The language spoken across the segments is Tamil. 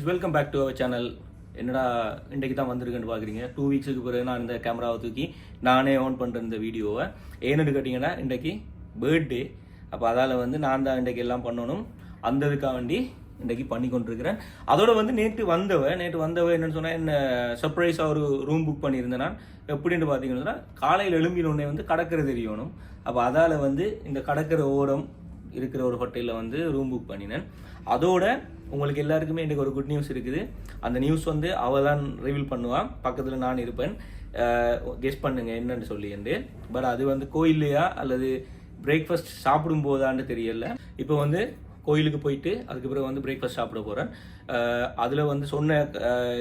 Guys, welcome back to our channel. என்னடா இன்றைக்கு தான் வந்திருக்குன்னு பார்க்குறீங்க. 2 வீக்ஸுக்கு பிறகு நான் இந்த கேமராவை தூக்கி நானே ஓன் பண்ணுற இந்த வீடியோவை ஏன்னு கேட்டிங்கன்னா இன்றைக்கி பர்த்டே. அப்போ அதால் நான் தான் இன்றைக்கி எல்லாம் பண்ணணும். அந்த இதுக்காக வேண்டி இன்றைக்கி பண்ணி கொண்டிருக்கிறேன். அதோட நேற்று வந்தவ என்னென்னு சொன்னால் என்ன சர்ப்ரைஸாக ஒரு ரூம் புக் பண்ணியிருந்தேன். நான் எப்படின்னு பார்த்தீங்கன்னா காலையில் எழும்பினோடனே கடற்கரை தெரியணும். அப்போ அதால் இந்த கடற்கரை ஓரம் இருக்கிற ஒரு ஹோட்டலில் ரூம் புக் பண்ணினேன். அதோட உங்களுக்கு எல்லாருக்குமே இன்றைக்கி ஒரு குட் நியூஸ் இருக்குது. அந்த நியூஸ் அவள் தான் ரிவீல் பண்ணுவான், பக்கத்தில் நான் இருப்பேன். கெஸ் பண்ணுங்க என்னன்னு சொல்லிட்டு. பட் அது கோயில்லையா அல்லது பிரேக்ஃபாஸ்ட் சாப்பிடும் போதான்னு தெரியல. இப்போ கோயிலுக்கு போயிட்டு அதுக்கு பிறகு பிரேக்ஃபாஸ்ட் சாப்பிட போகிறேன். அதில் சொன்ன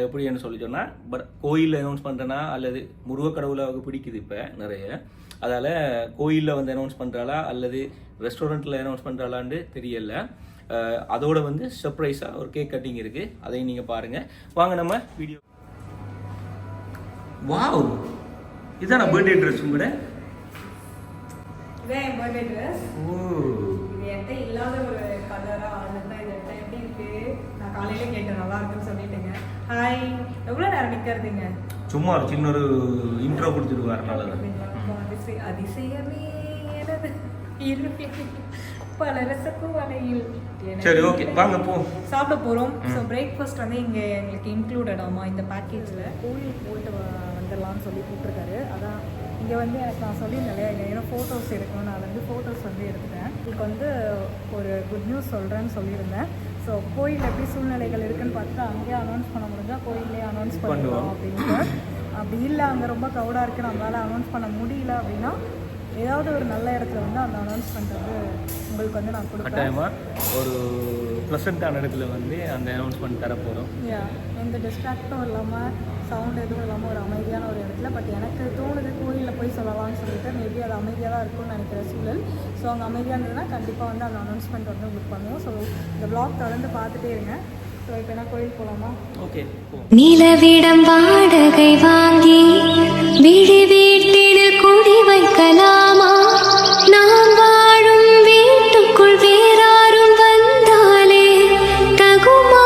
எப்படின்னு சொல்லி சொன்னால், பட் கோயிலில் அனௌன்ஸ் பண்ணுறேன்னா அல்லது முருகக்கடவுளை அவருக்கு பிடிக்குது இப்போ நிறைய. அதால் கோயிலில் அனௌன்ஸ் பண்ணுறாளா அல்லது ரெஸ்டாரண்ட்டில் அனௌன்ஸ் பண்ணுறாளான்னு தெரியல. அதோட சர்ப்ரைஸாக ஒரு கேக் கட்டிங் இருக்குது, அதையும் நீங்கள் பாருங்கள். வாங்க நம்ம வீடியோ. வாவ், இதான் நான் பர்த்டே ட்ரெஸ் கூட. இதான் பர்த்டே ட்ரெஸ். ஓ, இது என்கிட்ட இல்லாத ஒரு கலராக அதுதான். இது என்கிட்ட எப்படி இருக்குது? நான் காலையில் கேட்டேன், நல்லா இருக்குன்னு சொல்லிட்டுங்க. ஹாய், எவ்வளோ நேரம் நிற்கிறதுங்க? சும்மா ஒரு சின்ன ஒரு இன்ட்ரோ கொடுத்துட்டு வரனால தான். அதிசயமே எனது பல ரசக்கும் வலையில். சரி, ஓகே, வாங்க போ சாப்பிட போகிறோம். ஸோ பிரேக்ஃபாஸ்ட் இங்கே எங்களுக்கு இன்க்ளூடட் ஆமா இந்த பேக்கேஜில். கோயிலுக்கு போயிட்டு வந்துடலாம்னு சொல்லி கூப்பிட்ருக்காரு. அதான் இங்கே எனக்கு நான் சொல்லியிருந்தேன் இல்லை, ஏன்னா ஃபோட்டோஸ் எடுக்கணும். நான் ஃபோட்டோஸ் எடுத்துட்டேன். இதுக்கு ஒரு குட் நியூஸ் சொல்கிறேன்னு சொல்லியிருந்தேன். ஸோ கோயில் எப்படி சூழ்நிலைகள் இருக்குன்னு பார்த்துட்டு அங்கேயே அனௌன்ஸ் பண்ண முடிஞ்சால் கோயிலே அனௌன்ஸ் பண்ணுவோம் அப்படின்ட்டு. அப்படி இல்லை அங்கே ரொம்ப க்ரௌடாக இருக்குது, நம்மளால் அனௌன்ஸ் பண்ண முடியல அப்படின்னா ஏதாவது ஒரு நல்ல இடத்துல அந்த அனௌன்ஸ்மெண்ட் உங்களுக்கு நான் கொடுப்பேன். ஒரு ப்ளசண்ட்டான இடத்துல அந்த அனௌன்ஸ்மெண்ட் தர போகிறோம். எந்த டிஸ்ட்ராக்டும் இல்லாமல் சவுண்ட் எதுவும் இல்லாமல் ஒரு அமைதியான ஒரு இடத்துல. பட் எனக்கு தோணுது கோயிலில் போய் சொல்லலாம்னு சொல்லிட்டு மேபி அது அமைதியாக தான் இருக்கும்னு நினைக்கிற சூழல். ஸோ அங்கே அமைதியாக இருந்ததுன்னா கண்டிப்பாக அந்த அனௌன்ஸ்மெண்ட் உங்களுக்கு பண்ணுவோம். ஸோ இந்த வ்ளாக் தொடர்ந்து பார்த்துட்டே இருங்க. ஸோ இப்போ என்ன கோயில் போகலாமா? ஓகே. நிலவிடம் வாடகை வாங்கி விழி வீட்டில் குடி வைக்கலாமா? நாம் வாழும் வீட்டுக்குள் வேறாரும் வந்தாலே தகுமா?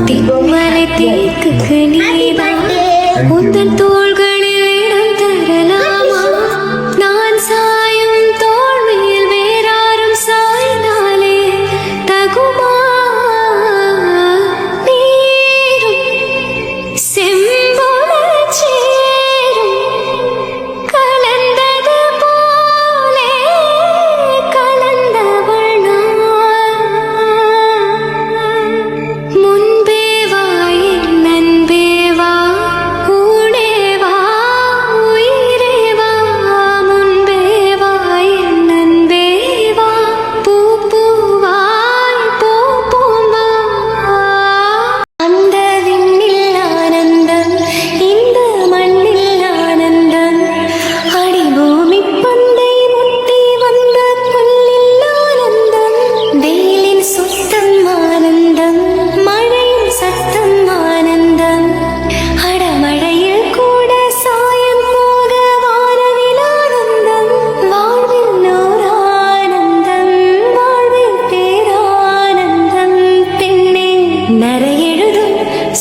திம்மலை தேக்குக்கு நீதான் உந்தன் தோள்களில் இடம் தரலாமா? நான் சாயும் தோள் மேல் வேறாரும் சாய்ந்தாலே தகுமா?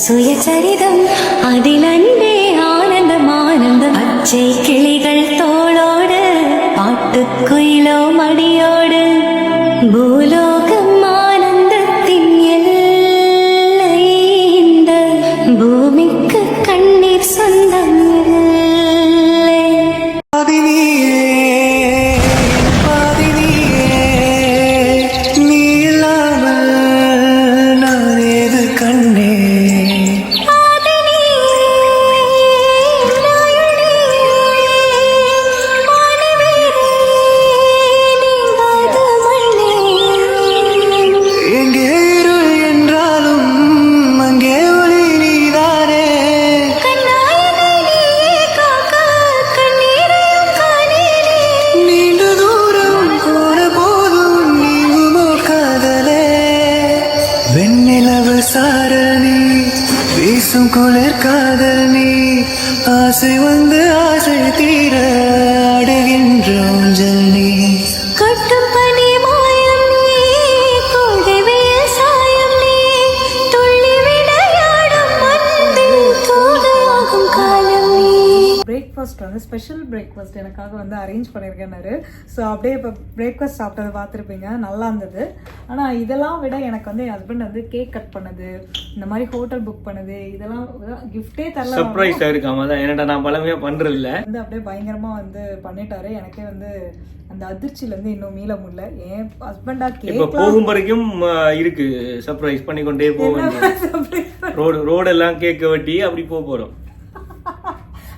சுயசரிதம் அதில் அன்பே ஆனந்தம் ஆனந்தம். பச்சை கிளிகள் தோளோடு பாட்டுக்குயிலோ மடியோடு பூலோகம் ஆனந்தத்தின் எல்லை. இந்த பூமிக்கு கண்ணீர் சொந்தம் குளிர் காதல் நீ ஆசை ஆசை தீர அடுகின்ற ஊஞ்சல் நீ கட்டும் பனி மாயம் நீ கோடை வெயில் சாயம் நீ ஸ்பெஷல் பிரேக்ஃபாஸ்ட் எனக்காக வந்து அரேஞ்ச் பண்ணியிருக்கேன்னாரு. ஸோ அப்படியே இப்போ பிரேக்ஃபாஸ்ட் சாப்பிட்டதை பார்த்துருப்பீங்க, நல்லா இருந்தது. ஆனால் இதெல்லாம் விட எனக்கு வந்து என் ஹஸ்பண்ட் வந்து கேக் கட் பண்ணது, இந்த மாதிரி ஹோட்டல் புக் பண்ணது, இதெல்லாம் கிஃப்டே தரல. சர்ப்ரைஸா இருக்காம தான் என்னடா நான் பழமையா பண்றது இல்ல வந்து அப்படியே பயங்கரமா வந்து பண்ணிட்டாரு. எனக்கே வந்து அந்த அதிர்ச்சியில இருந்து இன்னும் மீள முடியல. என் ஹஸ்பண்டா இப்ப போகும் வரைக்கும் இருக்கு சர்ப்ரைஸ் பண்ணி கொண்டே போவேன். ரோடெல்லாம் கேக்க வெட்டி அப்படி போறோம்.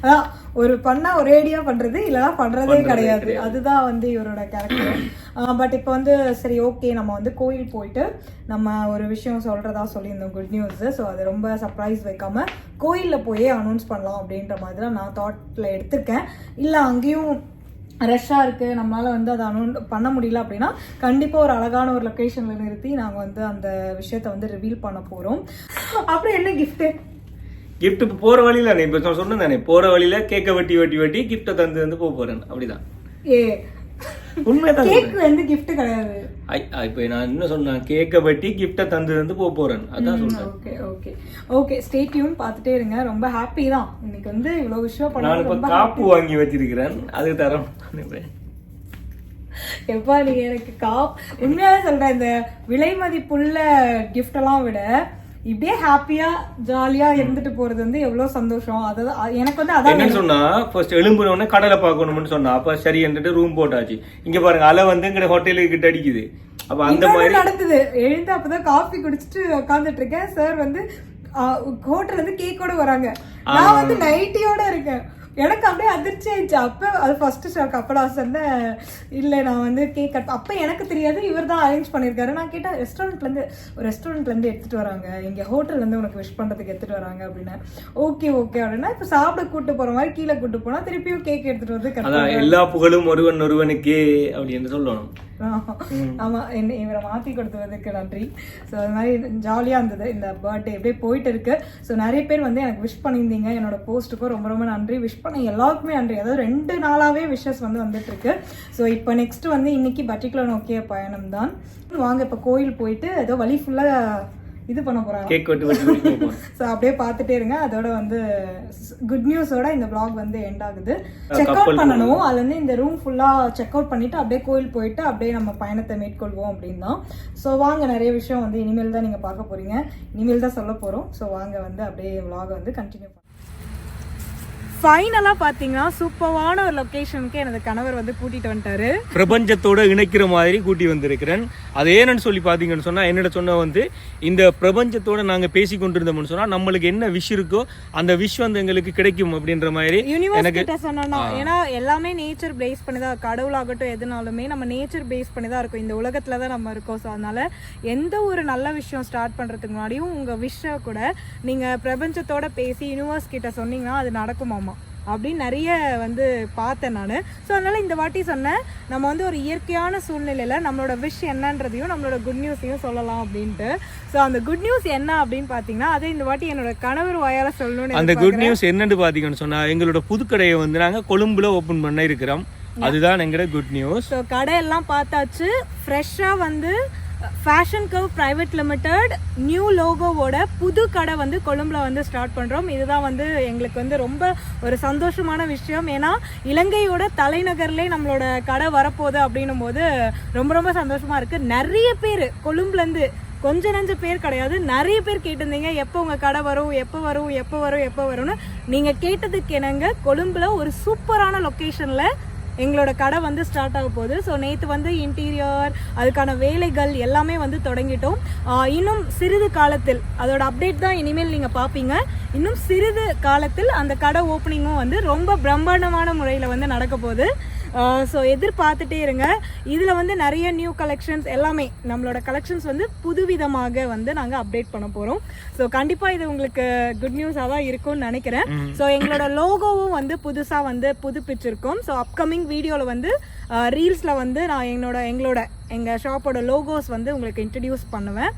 அதான் ஒரு பண்ணா ஒரேடியா பண்றது, இல்லைன்னா பண்றதே கிடையாது. அதுதான் வந்து இவரோட கேரக்டர். பட் இப்போ வந்து சரி ஓகே, நம்ம வந்து கோயில் போயிட்டு நம்ம ஒரு விஷயம் சொல்றதா சொல்லியிருந்தோம், குட் நியூஸ். ஸோ அது ரொம்ப சர்ப்ரைஸ் வைக்காம கோயிலில் போயே அனௌன்ஸ் பண்ணலாம் அப்படின்ற மாதிரி தான் நான் தாட்ல எடுத்திருக்கேன். இல்லை அங்கேயும் ரஷ்ஷாக இருக்குது, நம்மளால் வந்து அதை பண்ண முடியல அப்படின்னா கண்டிப்பாக ஒரு அழகான ஒரு லொக்கேஷனில் நிறுத்தி நாங்கள் வந்து அந்த விஷயத்தை வந்து ரிவீல் பண்ண போகிறோம். அப்புறம் என்ன கிஃப்ட்டு? கிஃப்ட் இப்போ போகிற வழியில் இப்போ சொன்னேன் தானே, போகிற வழியில் கேக்கை வெட்டி கிஃப்ட்டை தந்து வந்து போகிறேன். அப்படிதான் உண்மைதான். கேக் வந்து கிஃப்ட் கிடையாது. இப்போ நான் என்ன சொன்னேன், கேக்கை வெட்டி கிஃப்ட்டை தந்து வந்து போகிறேன், அதான் சொல்றேன். Okay okay okay, stay tune, பார்த்துட்டே இருங்க. ரொம்ப ஹாப்பி தான் இன்னைக்கு வந்து இவ்வளோ விஷயம் பண்ண. நான் இப்போ காப்பு வாங்கி வச்சிருக்கிறேன், அது தரோம். எப்பா நீ எனக்கு உண்மையாவே சொல்றேன், இந்த விலை மதிப்புள்ள கிஃப்ட் எல்லாம் விட இப்படியே ஹாப்பியா ஜாலியா இருந்துட்டு போறது வந்து எவ்வளவு சந்தோஷம். அதான் எனக்கு வந்து அதான் என்ன சொன்னா, ஃபர்ஸ்ட் எழும்புனோடனே கடலை பார்க்கணும்னு சொன்னா, அப்ப சரி என்றிட்டு ரூம் போட்டாச்சு. இங்க பாருங்க அலை வந்து எங்க ஹோட்டலுக்கு கிட்ட அடிக்குது. அப்ப அந்த மாதிரி நடந்தது. எழுந்து அப்பதான் காஃபி குடிச்சிட்டு உட்காந்துட்டு இருக்கேன். சார் வந்து ஹோட்டல் வந்து கேக்கோட வராங்க, நான் வந்து நைட்டியோட இருக்கேன். எனக்கு அப்படியே அதிர்ச்சி ஆயிடுச்சு. அப்போ அது ஃபர்ஸ்ட் ஷாக். அப்போ நான் சொன்னேன் இல்லை நான் வந்து கேக் கட், அப்போ எனக்கு தெரியாது இவர் தான் அரேஞ்ச் பண்ணியிருக்காரு. நான் கேட்டேன் ரெஸ்டாரண்ட்லேருந்து எடுத்துகிட்டு வராங்க, இங்கே ஹோட்டல்லேருந்து உனக்கு விஷ் பண்ணுறதுக்கு எடுத்துகிட்டு வராங்க அப்படின்னா. ஓகே ஓகே அப்படின்னா இப்போ சாப்பிட கூப்பிட்டு போகிற மாதிரி கீழே கூப்பிட்டு போனால் திருப்பியும் கேக் எடுத்துகிட்டு வந்து எல்லா புகழும் ஒருவனுக்கே அப்படின்னு சொல்லணும். ஆமா, இவரை மாத்தி கொடுத்ததுக்கு நன்றி. ஸோ அது மாதிரி ஜாலியா இருந்தது இந்த பர்த்டே, எப்படியே போயிட்டு இருக்கு. ஸோ நிறைய பேர் வந்து எனக்கு விஷ் பண்ணியிருந்தீங்க, என்னோட போஸ்ட்டுக்கும் ரொம்ப ரொம்ப நன்றி. விஷ் பண்ண எல்லாருக்குமே நன்றி. அதாவது 2 நாளாவே விஷஸ் வந்து வந்துட்டு இருக்கு. ஸோ இப்போ நெக்ஸ்ட் வந்து இன்னைக்கு பர்டிகுலர் நோக்கிய பயணம் தான். வாங்க இப்போ கோயில் போயிட்டு ஏதோ வழி ஃபுல்லா இது பண்ண போறாங்க, கேக் வெட்டி. ஸோ அப்படியே பார்த்துட்டே இருங்க. அதோட வந்து குட் நியூஸோட இந்த vlog வந்து எண்ட் ஆகுது. செக் அவுட் பண்ணணும், அது வந்து இந்த ரூம் ஃபுல்லா செக் அவுட் பண்ணிட்டு அப்படியே கோயில் போயிட்டு அப்படியே நம்ம பயணத்தை மேற்கொள்வோம் அப்படின்னு தான். ஸோ வாங்க, நிறைய விஷயம் வந்து இனிமேல் தான் நீங்க பார்க்க போறீங்க, இனிமேல் தான் சொல்ல போறோம். ஸோ வாங்க வந்து அப்படியே vlog வந்து கண்டினியூ பண்ணலாம். ஃபைனலாக பார்த்தீங்கன்னா சூப்பரான ஒரு லொக்கேஷனுக்கு எனது கணவர் வந்து கூட்டிகிட்டு வந்துட்டாரு. பிரபஞ்சத்தோட இணைக்கிற மாதிரி கூட்டி வந்திருக்கிறேன். அது ஏன்னு சொல்லி பார்த்தீங்கன்னு சொன்னால், என்னோட சொன்ன வந்து இந்த பிரபஞ்சத்தோட நாங்கள் பேசி கொண்டிருந்தோம்னு சொன்னால் நம்மளுக்கு என்ன விஷ் இருக்கோ அந்த விஷ் வந்து எங்களுக்கு கிடைக்கும் அப்படின்ற மாதிரி யூனிவர்சிட்டி சொன்னா. ஏன்னா எல்லாமே நேச்சர் பேஸ் பண்ணி தான், கடவுளாகட்டும் எதுனாலுமே நம்ம நேச்சர் பேஸ் பண்ணி தான் இருக்கும், இந்த உலகத்தில் தான் நம்ம இருக்கோம். ஸோ அதனால எந்த ஒரு நல்ல விஷயம் ஸ்டார்ட் பண்ணுறதுக்கு முன்னாடியும் உங்கள் விஷை கூட நீங்கள் பிரபஞ்சத்தோட பேசி யூனிவர்ஸ் கிட்ட சொன்னீங்கன்னா அது நடக்குமாமா அப்படின்னு நிறைய வந்து பார்த்தேன் நான். ஸோ அதனால் இந்த வாட்டி சொன்னேன், நம்ம வந்து ஒரு இயற்கையான சூழ்நிலையில் நம்மளோட விஷ் என்னன்றதையும் நம்மளோட குட் நியூஸையும் சொல்லலாம் அப்படின்ட்டு. ஸோ அந்த குட் நியூஸ் என்ன அப்படின்னு பார்த்தீங்கன்னா, அதே இந்த வாட்டி என்னோட கணவர் வாயால சொல்லணும்னு. அந்த குட் நியூஸ் என்னன்னு பார்த்தீங்கன்னு சொன்னால், எங்களோட புதுக்கடையை வந்து நாங்கள் கொழும்புல ஓப்பன் பண்ண இருக்கிறோம். அதுதான் எங்களோட குட் நியூஸ். ஸோ கடையெல்லாம் பார்த்தாச்சு. ஃப்ரெஷ்ஷாக வந்து fashion curve private limited new லோகோவோட புது கடை வந்து கொழும்புல வந்து ஸ்டார்ட் பண்ணுறோம். இதுதான் வந்து எங்களுக்கு வந்து ரொம்ப ஒரு சந்தோஷமான விஷயம். ஏன்னா இலங்கையோட தலைநகர்லேயே நம்மளோட கடை வரப்போகுது அப்படின்னும் போது ரொம்ப ரொம்ப சந்தோஷமாக இருக்குது. நிறைய பேர் கொழும்புலேருந்து, கொஞ்சம் நஞ்ச பேர் கிடையாது, நிறைய பேர் கேட்டிருந்தீங்க எப்போ உங்கள் கடை வரும், எப்போ வரும்னு. நீங்கள் கேட்டதுக்கு என்னங்க, கொழும்புல ஒரு சூப்பரான லொக்கேஷனில் எங்களோட கடை வந்து ஸ்டார்ட் ஆக போகுது. ஸோ நேற்று வந்து இன்டீரியர் அதுக்கான வேலைகள் எல்லாமே வந்து தொடங்கிட்டோம். இன்னும் சிறிது காலத்தில் அதோட அப்டேட் தான் இனிமேல் நீங்கள் பார்ப்பீங்க. இன்னும் சிறிது காலத்தில் அந்த கடை ஓப்பனிங்கும் வந்து ரொம்ப பிரம்மாண்டமான முறையில் வந்து நடக்க போகுது. ஸோ எதிர்பார்த்துட்டே இருங்க. இதில் வந்து நிறைய நியூ கலெக்ஷன்ஸ் எல்லாமே நம்மளோட கலெக்ஷன்ஸ் வந்து புதுவிதமாக வந்து நாங்கள் அப்டேட் பண்ண போகிறோம். ஸோ கண்டிப்பாக இது உங்களுக்கு குட் நியூஸாக தான் இருக்கும்னு நினைக்கிறேன். ஸோ எங்களோட லோகோவும் வந்து புதுசாக வந்து புதுப்பிச்சிருக்கோம். ஸோ அப்கமிங் வீடியோவில் வந்து ரீல்ஸில் வந்து நான் எங்கள் ஷாப்போட லோகோஸ் வந்து உங்களுக்கு இன்ட்ரடியூஸ் பண்ணுவேன்.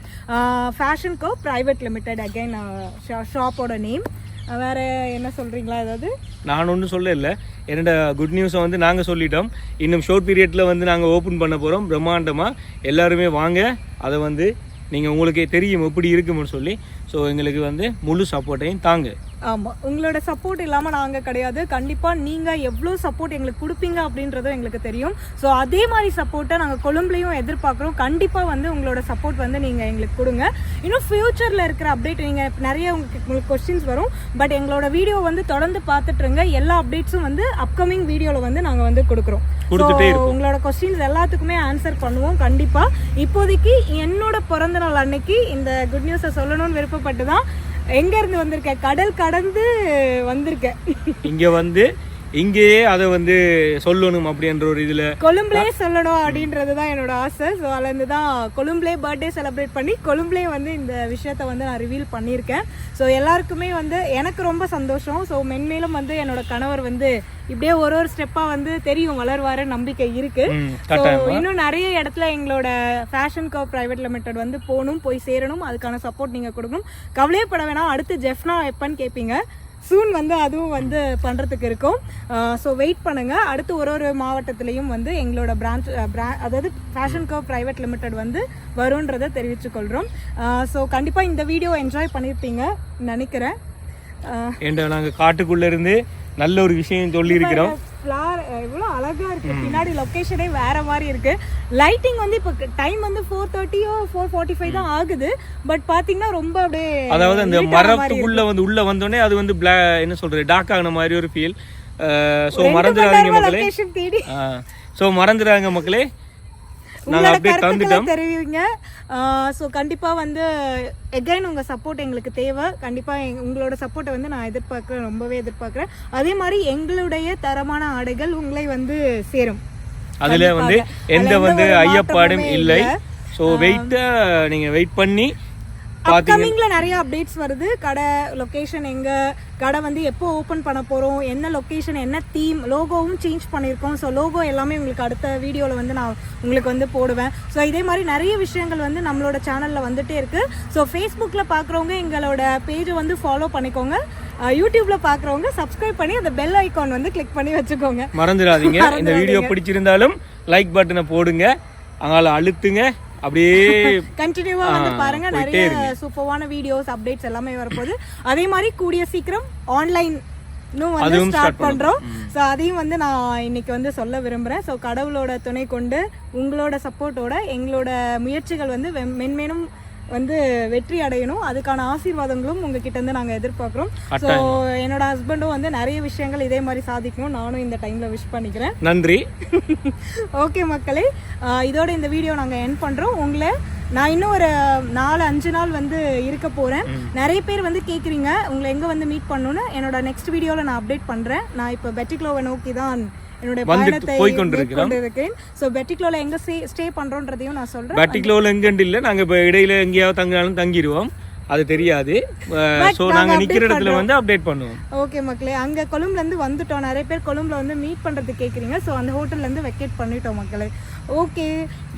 Fashion curve private limited again ஷாப்போட நேம். வேறு என்ன சொல்கிறீங்களா? ஏதாவது? நான் ஒன்றும் சொல்ல இல்லை, என்னோட குட் நியூஸை வந்து நாங்கள் சொல்லிட்டோம். இன்னும் ஷார்ட் பீரியடில் வந்து நாங்கள் ஓப்பன் பண்ண போகிறோம் பிரம்மாண்டமாக. எல்லாருமே வாங்க, அதை வந்து நீங்கள் உங்களுக்கே தெரியும் எப்படி இருக்கும்னு சொல்லி. ஸோ எங்களுக்கு வந்து முழு சப்போர்ட்டையும் தாங்க. ஆமாம், உங்களோட சப்போர்ட் இல்லாமல் நாங்கள் கிடையாது. கண்டிப்பாக நீங்கள் எவ்வளோ சப்போர்ட் எங்களுக்கு கொடுப்பீங்க அப்படின்றதும் எங்களுக்கு தெரியும். ஸோ அதே மாதிரி சப்போர்ட்டை நாங்கள் கொழும்புலையும் எதிர்பார்க்குறோம். கண்டிப்பாக வந்து உங்களோட சப்போர்ட் வந்து நீங்கள் எங்களுக்கு கொடுங்க. இன்னும் ஃப்யூச்சரில் இருக்கிற அப்டேட் நீங்கள் நிறைய உங்களுக்கு கொஸ்டின்ஸ் வரும். பட் எங்களோட வீடியோ வந்து தொடர்ந்து பார்த்துட்ருங்க. எல்லா அப்டேட்ஸும் வந்து அப்கமிங் வீடியோவில் வந்து நாங்கள் வந்து கொடுக்குறோம். உங்களோட கொஸ்டின்ஸ் எல்லாத்துக்குமே ஆன்சர் பண்ணுவோம் கண்டிப்பாக. இப்போதைக்கு என்னோட பிறந்த நாள் அன்னைக்கு இந்த குட் நியூஸை சொல்லணும்னு விருப்பப்பட்டு தான் எங்கேருந்து வந்திருக்கேன், கடல் கடந்து வந்திருக்கேன். இங்கே வந்து இங்கேயே அதை வந்து சொல்லணும் அப்படின்ற ஒரு இதில் கொழும்புலேயே சொல்லணும் அப்படின்றது தான் என்னோட ஆசை. ஸோ அதுலேருந்து தான் கொழும்புலேயே பர்த்டே செலிப்ரேட் பண்ணி கொழும்புலேயே வந்து இந்த விஷயத்த வந்து நான் ரிவீல் பண்ணியிருக்கேன். ஸோ எல்லாருக்குமே வந்து எனக்கு ரொம்ப சந்தோஷம். ஸோ மென்மேலும் வந்து என்னோட கணவர் வந்து இப்படியே ஒரு ஸ்டெப்பாக வந்து தெரியும் வளர்வாரு நம்பிக்கை இருக்கு. ஸோ இன்னும் நிறைய இடத்துல எங்களோட ஃபேஷன் கர்வ் பிரைவேட் லிமிடெட் வந்து போய் சேரணும். அதுக்கான சப்போர்ட் நீங்கள் கொடுக்கணும். கவலையே பட வேணாம். அடுத்து ஜெஃப்னா எப்பன்னு கேட்பீங்க. சூன் வந்து அதுவும் வந்து பண்ணுறதுக்கு இருக்கும். ஸோ வெயிட் பண்ணுங்கள். அடுத்து ஒரு மாவட்டத்துலேயும் வந்து எங்களோட பிரான்ச் அதாவது ஃபேஷன் கர்வ் பிரைவேட் லிமிடெட் வந்து வரும்ன்றதை தெரிவித்துக்கொள்கிறோம். ஸோ கண்டிப்பாக இந்த வீடியோ என்ஜாய் பண்ணியிருப்பீங்க நினைக்கிறேன். நாங்கள் காட்டுக்குள்ளே இருந்து நல்ல ஒரு விஷயம் சொல்லியிருக்கிறோம். ஃப்ளார் எவ்வளோ அழகாக இருக்குது. பின்னாடி லொக்கேஷனே வேறு மாதிரி இருக்குது. லைட்டிங் வந்து இப்போ டைம் வந்து 4:30 4:45 தான் ஆகுது. பட் பார்த்தீங்கன்னா ரொம்ப அப்படியே அதாவது அந்த மரத்துக்குள்ளே வந்து உள்ளே வந்தோடனே அது வந்து என்ன சொல்கிறது டார்க் ஆகின மாதிரி ஒரு ஃபீல். ஸோ மறந்துடாதீங்க மக்களே. ஸோ மறந்துடாங்க மக்களே. தெரிவிங்க. ஸோ கண்டிப்பாக வந்து எகைன் உங்கள் சப்போர்ட் எங்களுக்கு தேவை. கண்டிப்பாக உங்களோட சப்போர்ட்டை வந்து நான் எதிர்பார்க்குறேன், ரொம்பவே எதிர்பார்க்குறேன். அதே மாதிரி எங்களுடைய தரமான ஆடைகள் உங்களை வந்து சேரும். அதில் வந்து எந்த வந்து ஐயப்பாடும் இல்லை. ஸோ நீங்கள் வெயிட் பண்ணி அப்கமிங்ல நிறைய அப்டேட்ஸ் வருது. கடை லொகேஷன் எங்க, கடை வந்து எப்போ ஓப்பன் பண்ண போறோம், என்ன லொகேஷன், என்ன தீம், லோகோவும் சேஞ்ச் பண்ணியிருக்கோம். ஸோ லோகோ எல்லாமே உங்களுக்கு அடுத்த வீடியோவில் வந்து நான் உங்களுக்கு வந்து போடுவேன். ஸோ இதே மாதிரி நிறைய விஷயங்கள் வந்து நம்மளோட சேனலில் வந்துட்டே இருக்கு. ஸோ ஃபேஸ்புக்கில் பார்க்குறவங்க எங்களோட பேஜை வந்து ஃபாலோ பண்ணிக்கோங்க. யூடியூப்ல பார்க்குறவங்க சப்ஸ்கிரைப் பண்ணி அந்த பெல் ஐக்கான் வந்து கிளிக் பண்ணி வச்சுக்கோங்க. மறந்துடாதீங்க. இந்த வீடியோ பிடிச்சிருந்தாலும் லைக் பட்டனை போடுங்க, அங்கால அழுத்துங்க, அப்படியே கண்டினியூவா வந்து பாருங்க. நிறைய சூப்பரான வீடியோஸ் அப்டேட்ஸ் எல்லாமே வரப்போகுது. அதே மாதிரி கூடிய சீக்கிரம் ஆன்லைன் வந்து ஸ்டார்ட் பண்றோம். ஸோ அதையும் வந்து நான் இன்னைக்கு வந்து சொல்ல விரும்புறேன். ஸோ கடவுளோட துணை கொண்டு உங்களோட சப்போர்ட்டோட எங்களோட முயற்சிகள் வந்து மென்மேலும் வந்து வெற்றி அடையணும். அதுக்கான ஆசீர்வாதங்களும் உங்ககிட்ட இருந்து நாங்கள் எதிர்பார்க்குறோம். ஸோ என்னோட ஹஸ்பண்டும் வந்து நிறைய விஷயங்கள் இதே மாதிரி சாதிக்கணும். நானும் இந்த டைம்ல விஷ் பண்ணிக்கிறேன். நன்றி. ஓகே மக்களே, இதோட இந்த வீடியோ நாங்கள் எண்ட் பண்ணுறோம். உங்களை நான் இன்னும் ஒரு 4-5 நாள் வந்து இருக்க போகிறேன். நிறைய பேர் வந்து கேட்குறீங்க உங்களை எங்கே வந்து மீட் பண்ணணுன்னு. என்னோட நெக்ஸ்ட் வீடியோவில் நான் அப்டேட் பண்ணுறேன். நான் இப்போ பெட்டிக்லோவை நோக்கி தான் என்னோட பயணத்தை போய்கொண்டிருக்கிறேன். ஸோ பெட்டிக்லோவில் எங்கே ஸ்டே பண்ணுறோன்றதையும் நான் சொல்கிறேன். பெட்டிக்லோவில் எங்கேன்னு இல்லை, நாங்கள் இப்போ இடையில எங்கேயாவது தங்கினாலும் தங்கிடுவோம். அது தெரியாது. ஸோ நாங்கள் நிற்கிற இடத்துல வந்து அப்டேட் பண்ணுவோம். ஓகே மக்களே, அங்கே கொழும்புலேருந்து வந்துட்டோம். நிறைய பேர் கொழும்புல வந்து மீட் பண்ணுறதுக்கு கேட்குறீங்க. ஸோ அந்த ஹோட்டல்லேருந்து வெக்கேட் பண்ணிட்டோம் மக்களே. ஓகே,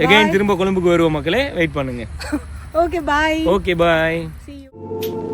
எகைன் திரும்ப கொழும்புக்கு வருவோம் மக்களே. வெயிட் பண்ணுங்க. Okay bye. Okay bye. See you.